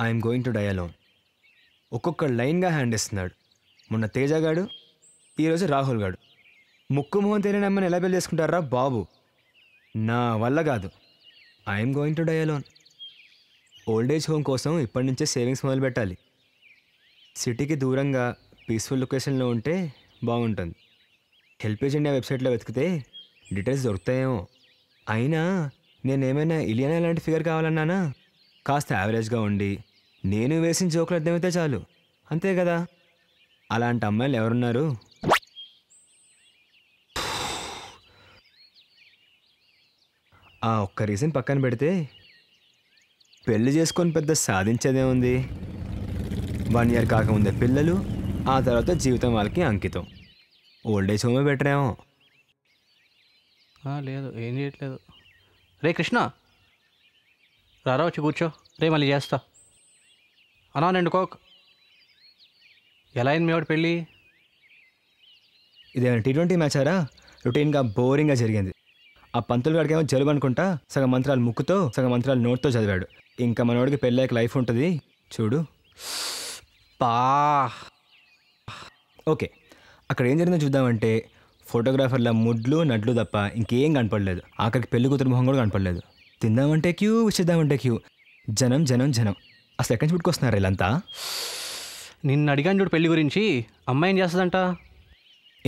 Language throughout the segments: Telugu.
I'm going to die alone. ఒక్కొక్క లైన్గా హ్యాండ్ ఇస్తున్నాడు. మొన్న తేజగాడు, ఈరోజు రాహుల్ గాడు. ముక్కు మొహం తెలియని అమ్మని ఎలా పెళ్లి చేసుకుంటారా బాబు? నా వల్ల కాదు. I'm going to die alone. Old age home కోసం ఇప్పటి నుంచే సేవింగ్స్ మొదలు పెట్టాలి. సిటీకి దూరంగా పీస్ఫుల్ లొకేషన్లో ఉంటే బాగుంటుంది. హెల్పేజ్ ఇండియా వెబ్సైట్లో వెతికితే డీటెయిల్స్ దొరుకుతాయేమో. అయినా నేనేమైనా ఇలియానా లాంటి ఫిగర్ కావాలన్నానా? కాస్త యావరేజ్గా ఉండి నేను వేసిన జోకులు అర్థమైతే చాలు, అంతే కదా. అలాంటి అమ్మాయిలు ఎవరున్నారు? ఆ ఒక్క రీజన్ పక్కన పెడితే పెళ్లి చేసుకొని పెద్ద సాధించేదే ఉంది. 1 year కాకముందే పిల్లలు, ఆ తర్వాత జీవితం వాళ్ళకి అంకితం. ఓల్డ్ ఏజ్ హోమే బెటర్ ఏమో. లేదు, ఏం చేయట్లేదు. రే కృష్ణ, రారా వచ్చి కూర్చో. రే మళ్ళీ చేస్తా అన్నా. 2 కోక్. ఎలా అయింది మీ వాడి పెళ్ళి? ఇదేమైనా T20 మ్యాచారా? రొటీన్గా బోరింగ్గా జరిగింది. ఆ పంతులు గాడికేమో జలుబు అనుకుంటా, సగం మంత్రాలు ముక్కుతో సగం మంత్రాలు నోట్తో చదివాడు. ఇంకా మనోడికి పెళ్ళాక లైఫ్ ఉంటుంది చూడు. పా ఓకే, అక్కడ ఏం జరిగిందో చూద్దామంటే ఫోటోగ్రాఫర్ల ముడ్లు నడ్లు తప్ప ఇంకేం కనపడలేదు. ఆఖరికి పెళ్లి కూతురు మొహం కూడా కనపడలేదు. తిందామంటే క్యూ, విసిద్దామంటే క్యూ. జనం జనం జనం. అసలు ఎక్కడి నుంచి పుట్టుకొస్తున్నారు వీళ్ళంతా? నిన్ను అడిగాను చూడు పెళ్లి గురించి. అమ్మాయి ఏం చేస్తుందంట?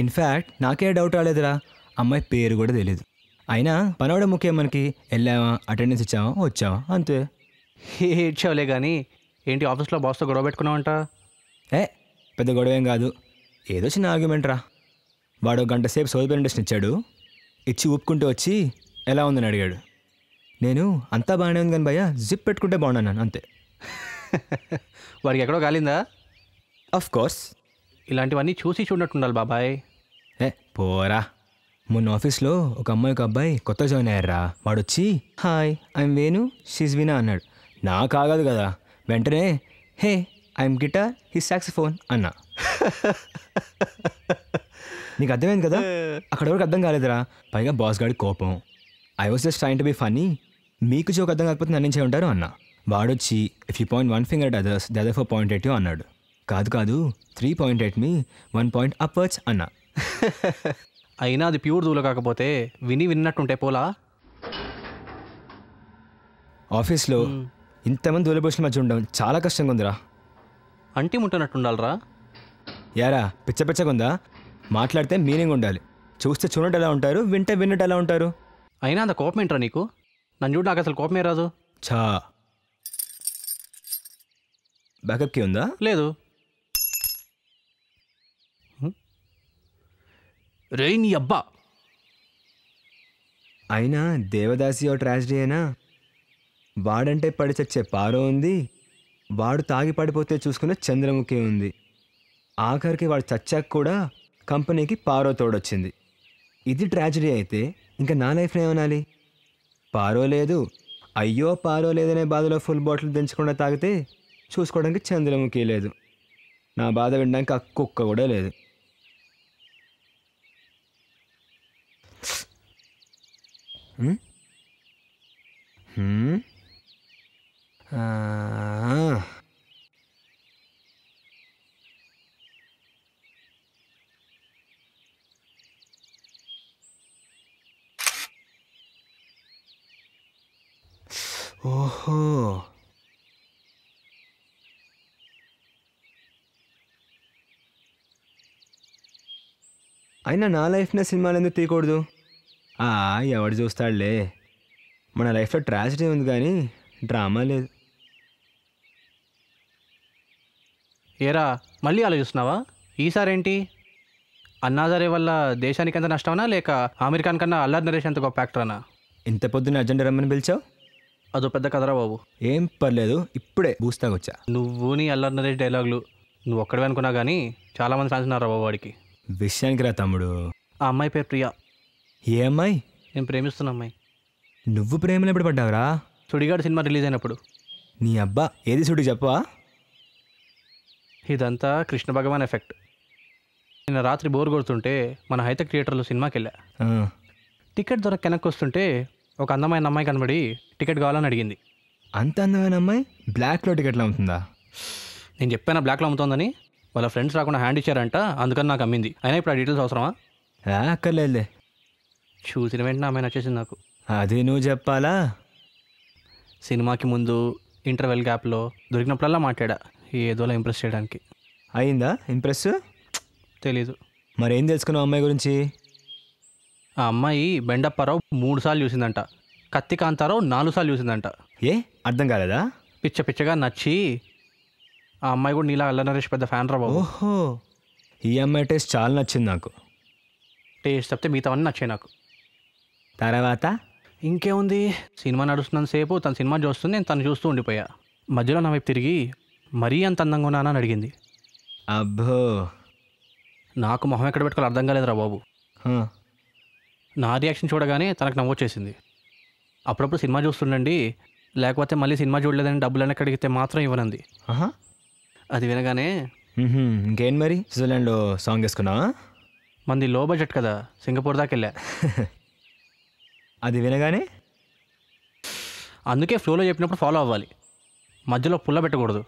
ఇన్ఫ్యాక్ట్ నాకే డౌట్ రాలేదురా. అమ్మాయి పేరు కూడా తెలియదు. అయినా పనవడం ముఖ్యం మనకి. వెళ్ళామా, అటెండెన్స్ ఇచ్చామా, వచ్చామా, అంతే. ఏడ్చావులే కానీ ఏంటి ఆఫీస్లో బాస్తో గొడవ పెట్టుకున్నావంట? పెద్ద గొడవ ఏం కాదు, ఏదో చిన్న ఆర్గ్యుమెంట్ రా. వాడు 1 గంట సేపు సోది ప్రెజెంటేషన్ ఇచ్చాడు. ఇచ్చి ఊపుకుంటూ వచ్చి ఎలా ఉందని అడిగాడు. నేను అంతా బాగానే ఉంది కానీ భయ్యా జిప్ పెట్టుకుంటే బాగున్నాను అంతే. వాడికి ఎక్కడో కాలిందా? Of course. ఇలాంటివన్నీ చూసి చూడనట్టుండాలి బాబాయ్. పోరా. మొన్న ఆఫీస్లో ఒక అమ్మాయి ఒక అబ్బాయి కొత్త జాయిన్ అయ్యారా. వాడు వచ్చి హాయ్ ఐఎమ్ వేణు, షీజ్ వీణా అన్నాడు. నాకు ఆగదు కదా, వెంటనే హే ఐఎమ్ గిటార్, హీ సాక్సిఫోన్ అన్నా. నీకు అర్థమైంది కదా? అక్కడ వరకు అర్థం కాలేదురా. పైగా బాస్ గాడి కోపం. I was just trying to be funny. మీకు జోక్ అర్థం కాకపోతే నన్ను చే ఉంటారు అన్నా. వాడొచ్చి if you point 1 finger at others, the other 4.8 you అన్నాడు. కాదు 3.8 me, 1 point upwards అన్నా. అయినా అది ప్యూర్ దూల కాకపోతే విన్నట్టుంటే పోలా. ఆఫీస్లో ఇంతమంది దూలబోషుల మధ్య ఉండడం చాలా కష్టంగా ఉందిరా. అంటి ముట్టనట్టుండాలరా. యారా పిచ్చగా ఉందా? మాట్లాడితే మీనింగ్ ఉండాలి. చూస్తే చూడటం ఎలా ఉంటారు, వింటే విన్నట్టు ఎలా ఉంటారు? అయినా అంత కోపం ఏంట్రా నీకు? నన్ను చూడు, నాకు అసలు కోపమే రాదు. చా బ్యాకప్కి ఉందా? లేదు. రే నీ అబ్బా. అయినా దేవదాసి ఓ ట్రాజడీ అయినా. వాడంటే పడి చచ్చే పారో ఉంది, వాడు తాగి పడిపోతే చూసుకునే చంద్రముఖి ఉంది. ఆఖరికి వాడు చచ్చాక కూడా కంపెనీకి పారో తోడొచ్చింది. ఇది ట్రాజడీ అయితే ఇంకా నా లైఫ్లో ఏమనాలి? పారో లేదు, అయ్యో పారో లేదనే బాధలో ఫుల్ బాటిల్ దించకుండా తాగితే చూసుకోవడానికి చంద్రముఖి లేదు. నా బాధ వినడానికి ఆ కుక్క కూడా లేదు. ఓహో, అయినా నా లైఫ్నే సినిమాలు ఎందుకు తీయకూడదు? ఎవడు చూస్తాడులే. మన లైఫ్లో ట్రాజడీ ఉంది కానీ డ్రామా లేదు. ఏరా మళ్ళీ ఆలోచిస్తున్నావా? ఈసారేంటి? అన్నాదరే వల్ల దేశానికి ఎంత నష్టమనా, లేక ఆమిర్ ఖాన్ కన్నా అల్లరి నరేష్ ఎంత గొప్ప యాక్టర్నా? ఇంత పొద్దున్న అర్జెంట్ రమ్మని పిలిచావు? అదో పెద్ద కదరా బాబు. ఏం పర్లేదు, ఇప్పుడే బూస్తాకొచ్చా. నువ్వు నీ అల్లరి నరేష్ డైలాగులు నువ్వు ఒక్కడే అనుకున్నా కానీ చాలామంది ఫ్యాన్స్ ఉన్నారా బాబు వాడికి. విషయానికి రా తమ్ముడు. ఆ అమ్మాయి పేరు ప్రియా. ఏ అమ్మాయి? నేను ప్రేమిస్తున్న అమ్మాయి. నువ్వు ప్రేమలో ఎప్పుడు పడ్డావురా? సుడిగాడు సినిమా రిలీజ్ అయినప్పుడు. నీ అబ్బా, ఏది సుడి చెప్పవా? ఇదంతా కృష్ణ భగవాన్ ఎఫెక్ట్. నిన్న రాత్రి బోర్ కొడుతుంటే మన హైటెక్ థియేటర్లో సినిమాకి వెళ్ళా. టికెట్ దొరక వెనక్కి వస్తుంటే ఒక అందమైన అమ్మాయి కనబడి టికెట్ కావాలని అడిగింది. అంత అందమైన అమ్మాయి బ్లాక్లో టికెట్లు అమ్ముతుందా? నేను చెప్పాను బ్లాక్లో అమ్ముతోందని. వాళ్ళ ఫ్రెండ్స్ రాకుండా హ్యాండ్ ఇచ్చారంట, అందుకని నాకు అమ్మింది. అయినా ఇప్పుడు ఆ డీటెయిల్స్ అవసరమా? అక్కర్లేదులే. చూసిన వెంటనే అమ్మాయి నచ్చేసింది నాకు. అది నువ్వు చెప్పాలా? సినిమాకి ముందు ఇంటర్వెల్ గ్యాప్లో దొరికినప్పుడల్లా మాట్లాడా, ఏదోలా ఇంప్రెస్ చేయడానికి. అయిందా ఇంప్రెస్? తెలీదు. మరేం తెలుసుకున్నావు అమ్మాయి గురించి? ఆ అమ్మాయి బెండప్పారావు 3 సార్లు చూసిందంట, కత్తి కాంతారావు 4 సార్లు చూసిందంట. ఏ అర్థం కాలేదా? పిచ్చ పిచ్చగా నచ్చి ఆ అమ్మాయి కూడా నీలా అల్ల నరేష్ పెద్ద ఫ్యాన్ రా బాబు. ఓహో, ఈ అమ్మాయి టేస్ట్ చాలా నచ్చింది నాకు. టేస్ట్ చెప్తే మిగతావన్నీ నచ్చాయి నాకు. తర్వాత ఇంకేముంది, సినిమా నడుస్తున్నంతసేపు తన సినిమా చూస్తుంది, నేను తను చూస్తూ ఉండిపోయా. మధ్యలో నా వైపు తిరిగి మరీ అంత అందంగా ఉన్నానా అని అడిగింది. అబ్బో, నాకు మొహం ఎక్కడ పెట్టుకోవాలి అర్థం కాలేదురా బాబు. హ. నా రియాక్షన్ చూడగానే తనకు నవ్వొచ్చేసింది. అప్పుడప్పుడు సినిమా చూస్తుండండి, లేకపోతే మళ్ళీ సినిమా చూడలేదని డబ్బులన్నీ అడిగితే మాత్రం ఇవ్వనంది. ఆహా. అది వినగానే ఇంకేం మరి, స్విట్జర్లాండ్లో సాంగ్ వేసుకున్నావా? మంది లో బడ్జెట్ కదా, సింగపూర్ దాకా వెళ్ళా. అది వినగానే అందుకే ఫ్లోలో చెప్పినప్పుడు ఫాలో అవ్వాలి, మధ్యలో పుల్ల పెట్టకూడదు.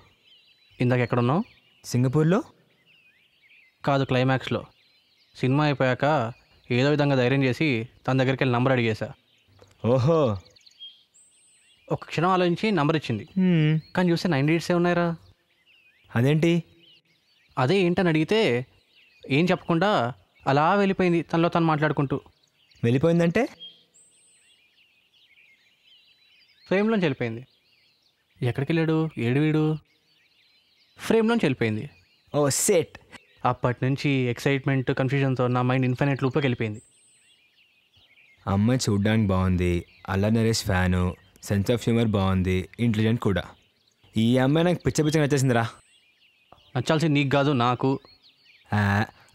ఇందాక ఎక్కడున్నావు? సింగపూర్లో కాదు, క్లైమాక్స్లో. సినిమా అయిపోయాక ఏదో విధంగా ధైర్యం చేసి తన దగ్గరికి వెళ్ళి నంబర్ అడిగేశా. ఓహో. ఒక క్షణం ఆలోచించి నంబర్ ఇచ్చింది, కానీ చూస్తే 9 డేట్సే ఉన్నాయిరా. అదేంటి? అదే ఏంటని అడిగితే ఏం చెప్పకుండా అలా వెళ్ళిపోయింది తనలో తను మాట్లాడుకుంటూ. వెళ్ళిపోయిందంటే? ఫ్రేమ్లోంచి వెళ్ళిపోయింది. ఎక్కడికి వెళ్ళాడు, ఏడు వీడు? ఫ్రేమ్లోంచి వెళ్ళిపోయింది. ఓ సెట్. అప్పటి నుంచి ఎక్సైట్మెంట్ కన్ఫ్యూజన్తో నా మైండ్ ఇన్ఫినైట్ లూప్లోకి వెళ్ళిపోయింది. అమ్మాయి చూడ్డానికి బాగుంది, అల్ల Naresh fan, sense of humour బాగుంది, ఇంటెలిజెంట్ కూడా. ఈ అమ్మాయి నాకు పిచ్చ పిచ్చగా నచ్చేసిందిరా. నచ్చాల్సింది నీకు కాదు, నాకు.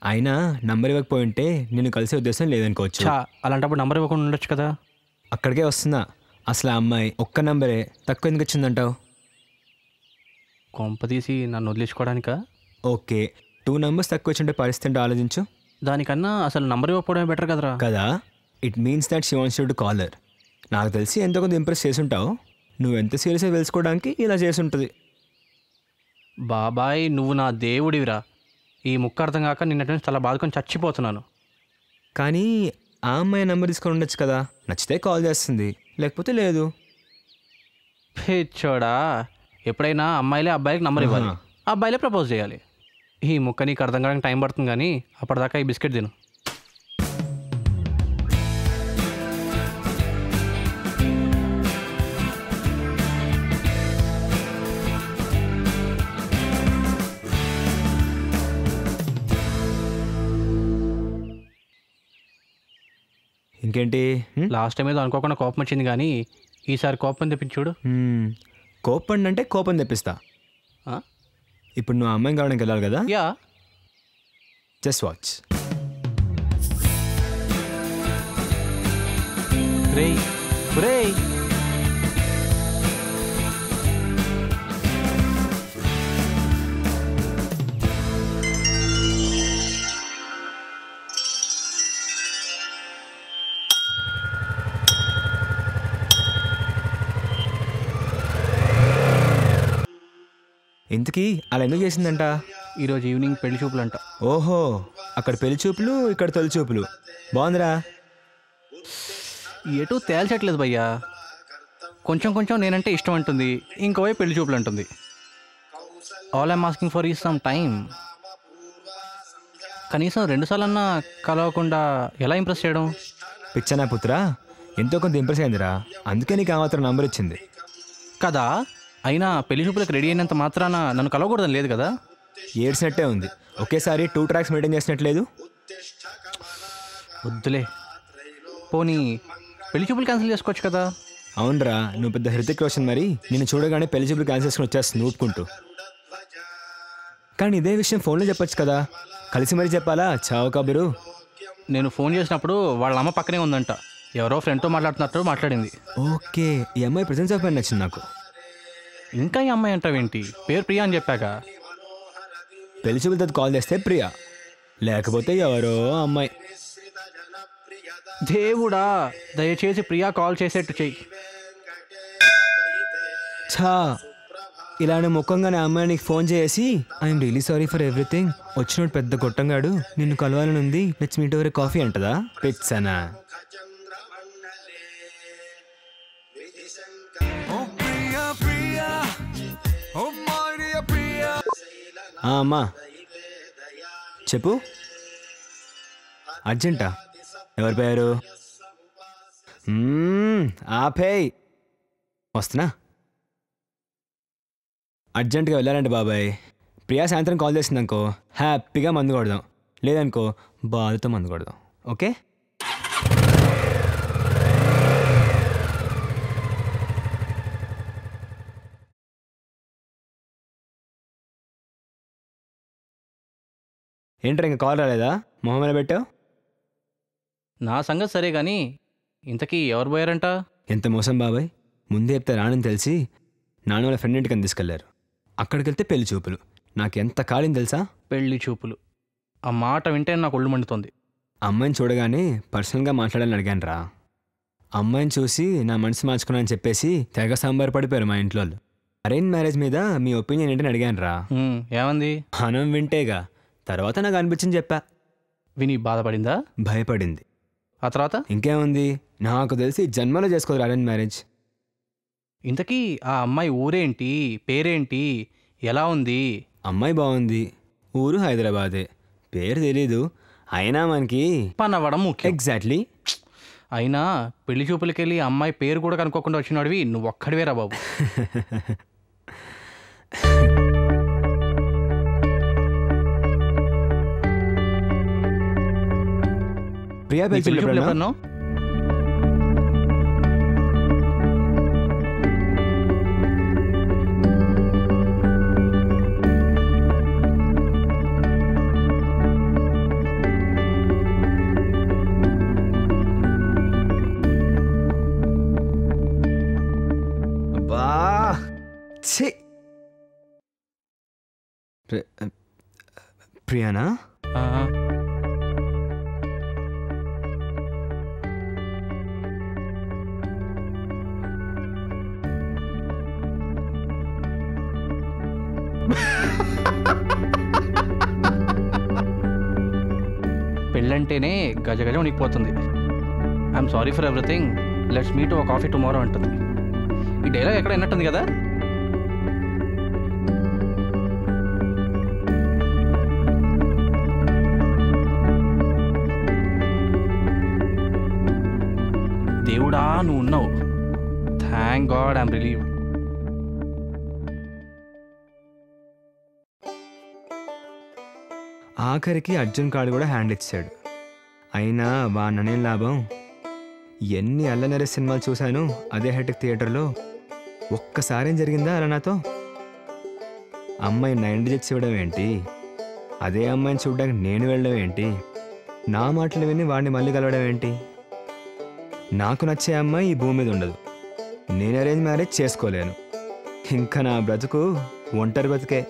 అయినా నంబర్ ఇవ్వకపోయి ఉంటే నేను కలిసే ఉద్దేశం లేదనుకోవచ్చు. అలాంటప్పుడు నంబర్ ఇవ్వకుండా ఉండొచ్చు కదా. అక్కడికే వస్తున్నా. అసలు ఆ అమ్మాయి ఒక్క నంబరే తక్కువ ఎందుకు వచ్చిందంటావు? కొంప తీసి నన్ను వదిలేసుకోవడానికా? ఓకే, 2 numbers తక్కువ వచ్చి ఉంటే పరిస్థితి ఆలోచించు. దానికన్నా అసలు నంబర్ ఇవ్వకపోవడమే బెటర్ కదరా. కదా, it means that she wants you to call her. నాకు తెలిసి ఎంతో కొంత ఇంప్రెస్ చేసి ఉంటావు. నువ్వు ఎంత సీరియస్గా తెలుసుకోవడానికి ఇలా చేసి ఉంటుంది. బాబాయ్, నువ్వు నా దేవుడివిరా. ఈ ముక్క అర్థం కాక నిన్నటి నుంచి చాలా బాధకొని చచ్చిపోతున్నాను. కానీ ఆ అమ్మాయి నెంబర్ తీసుకొని ఉండొచ్చు కదా. నచ్చితే కాల్ చేస్తుంది, లేకపోతే లేదు. పిచ్చోడా, ఎప్పుడైనా అమ్మాయిలే అబ్బాయికి నంబర్ ఇవ్వాలి, అబ్బాయిలే ప్రపోజ్ చేయాలి. ఈ ముక్క నీకు అర్థం కావడానికి టైం పడుతుంది, కానీ అప్పటిదాకా ఈ బిస్కెట్ తిను. ఇంకేంటి? లాస్ట్ టైం ఏదో అనుకోకుండా కోపం వచ్చింది, కానీ ఈసారి కోపం తెప్పించుడు. కోపం అంటే కోపం తెప్పిస్తా. ఇప్పుడు నువ్వు అమ్మాయిని కావడానికి వెళ్ళాలి కదా. Yeah, just watch. రేయ్ రేయ్, ఇంతకీ అలా ఎందుకు చేసిందంట? ఈరోజు ఈవినింగ్ పెళ్లి చూపులు అంట. ఓహో, అక్కడ పెళ్లి చూపులు, ఇక్కడ తొలి చూపులు. బాగుందిరా. ఎటు తేల్చట్లేదు భయ్యా. కొంచెం కొంచెం నేనంటే ఇష్టం అంటుంది, ఇంకోవైపు పెళ్లి చూపులు అంటుంది. All I'm asking for is some time. కనీసం 2 సార్లన్నా కలవకుండా ఎలా ఇంప్రెస్ చేయడం? పిచ్చనా పుత్రా, ఎంతో కొంత ఇంప్రెస్ అయిందిరా, అందుకే నీకు ఆ మాత్రం నంబర్ ఇచ్చింది కదా. అయినా పెళ్లి చూపులకు రెడీ అయినంత మాత్రాన నన్ను కలవకూడదని లేదు కదా. ఏడ్చినట్టే ఉంది. ఒకేసారి 2 tracks మెయింటైన్ చేసినట్లేదు. వద్దులే, పోనీ పెళ్లి చూపులు క్యాన్సిల్ చేసుకోవచ్చు కదా. అవునరా, నువ్వు పెద్ద హృతిక్ రోషన్, మరి నిన్ను చూడగానే పెళ్లి చూపులు క్యాన్సిల్ చేసుకుని వచ్చేస్తుంది ఊపుకుంటూ. కానీ ఇదే విషయం ఫోన్లో చెప్పొచ్చు కదా, కలిసి మరీ చెప్పాలా చావు కబురు. నేను ఫోన్ చేసినప్పుడు వాళ్ళ అమ్మ పక్కనే ఉందంట, ఎవరో ఫ్రెండ్తో మాట్లాడుతున్నట్టు మాట్లాడింది. ఓకే, ఈ అమ్మాయి ప్రెజెన్స్ ఆఫ్ మైండ్ నచ్చింది నాకు. ఇంకా ఈ అమ్మాయి అంటావేంటి? పేరు ప్రియా అని చెప్పాక. పెళ్లి చూపులతో కాల్ చేస్తే ప్రియా, లేకపోతే ఎవరో అమ్మాయి. దేవుడా, దయచేసి ప్రియా కాల్ చేసేట్టు చెయ్యి. ఛా ఇలానే ముఖంగానే అమ్మాయి నీకు ఫోన్ చేసి I'm really sorry for everything, వచ్చినోడు పెద్ద గొట్టంగాడు, నిన్ను కలవాలని ఉంది, లెట్స్ మీట్ ఓవర్ కాఫీ అంటదా? పిచ్చనా? అమ్మా చెప్పు. అర్జెంటా? ఎవరి పేరు? ఆపేయ్, వస్తున్నా. అర్జెంటుగా వెళ్ళాలంటే బాబాయ్, ప్రియా సాయంత్రం కాల్ చేసిందనుకో హ్యాపీగా మందు కొడదాం, లేదనుకో బాధతో మందు కొడదాం. ఓకే? ఏంట్రా ఇంకా కాల్ రాలేదా? మొహమ్మల పెట్టావు. నా సంగతి సరే కానీ ఇంతకీ ఎవరు పోయారంట? ఎంత మోసం బాబాయ్, ముందే చెప్తే రానని తెలిసి నాన్న వాళ్ళ ఫ్రెండ్ ఇంటికని తీసుకెళ్లారు. అక్కడికి వెళ్తే పెళ్లి చూపులు. నాకెంత కాలింది తెలుసా? పెళ్లి చూపులు, ఆ మాట వింటే నాకు ఒళ్ళు మండుతోంది. అమ్మాయిని చూడగానే పర్సనల్గా మాట్లాడాలని అడిగాను రా. అమ్మాయిని చూసి నా మనసు మార్చుకున్నానని చెప్పేసి తెగ సాంబార్ పడిపోయారు మా ఇంట్లో వాళ్ళు. అరేంజ్ మ్యారేజ్ మీద మీ ఒపీనియన్ ఏంటని అడిగాను రా. ఏమంది? మనం వింటేగా, తర్వాత నాకు అనిపించింది చెప్పా. విని బాధపడిందా? భయపడింది. ఆ తర్వాత? ఇంకేముంది, నాకు తెలిసి జన్మలో చేసుకోదు అరేంజ్ మ్యారేజ్. ఇంతకీ ఆ అమ్మాయి ఊరేంటి, పేరేంటి, ఎలా ఉంది? అమ్మాయి బాగుంది, ఊరు హైదరాబాదే, పేరు తెలీదు, అయినా మనకి పనవ్వడం ముఖ్యం. ఎగ్జాక్ట్లీ. అయినా పెళ్లి చూపులకెళ్ళి అమ్మాయి పేరు కూడా కనుక్కోకుండా వచ్చినాడివి నువ్వు ఒక్కడివేరా బాబు. ప్రియా నీ పెళ్లి చూపులు ఎప్పుడన్నా? అబ్బా ఛీ! ప్రియానా? ఆ, పెళ్ళంటేనే గజగజ ఉనికిపోతుంది. I'm sorry for everything, let's meet ఓ కాఫీ టుమారో అంటుంది. ఈ డైలాగ్ ఎక్కడ విన్నట్టుంది కదా? దేవుడా నువ్వు ఉన్నావు, థ్యాంక్ గాడ్, ఐఎమ్ రిలీవ్డ్. ఆఖరికి అర్జున్ కార్డు కూడా హ్యాండ్ ఇచ్చాడు. అయినా వాడిననేం లాభం? ఎన్ని అల్లనరే సినిమాలు చూశాను అదే హెటిక్ థియేటర్లో. ఒక్కసారేం జరిగిందా అలా నాతో? అమ్మాయి 9 డిజిట్స్ ఇవ్వడం ఏంటి, అదే అమ్మాయిని చూడడానికి నేను వెళ్ళడం ఏంటి, నా మాటలు విని వాడిని మళ్ళీ కలవడం ఏంటి? నాకు నచ్చే అమ్మాయి ఈ భూమి మీద ఉండదు, నేను అరేంజ్ మ్యారేజ్ చేసుకోలేను. ఇంకా నా బ్రతుకు ఒంటరి బ్రతుకే.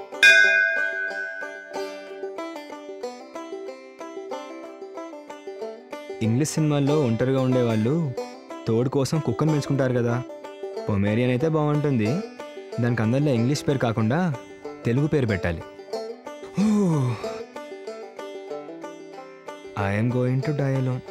ఇంగ్లీష్ సినిమాల్లో ఒంటరిగా ఉండేవాళ్ళు తోడు కోసం కుక్కను పెంచుకుంటారు కదా. పొమేరియన్ అయితే బాగుంటుంది, దానికి అందరిలో ఇంగ్లీష్ పేరు కాకుండా తెలుగు పేరు పెట్టాలి. I'm going to die alone.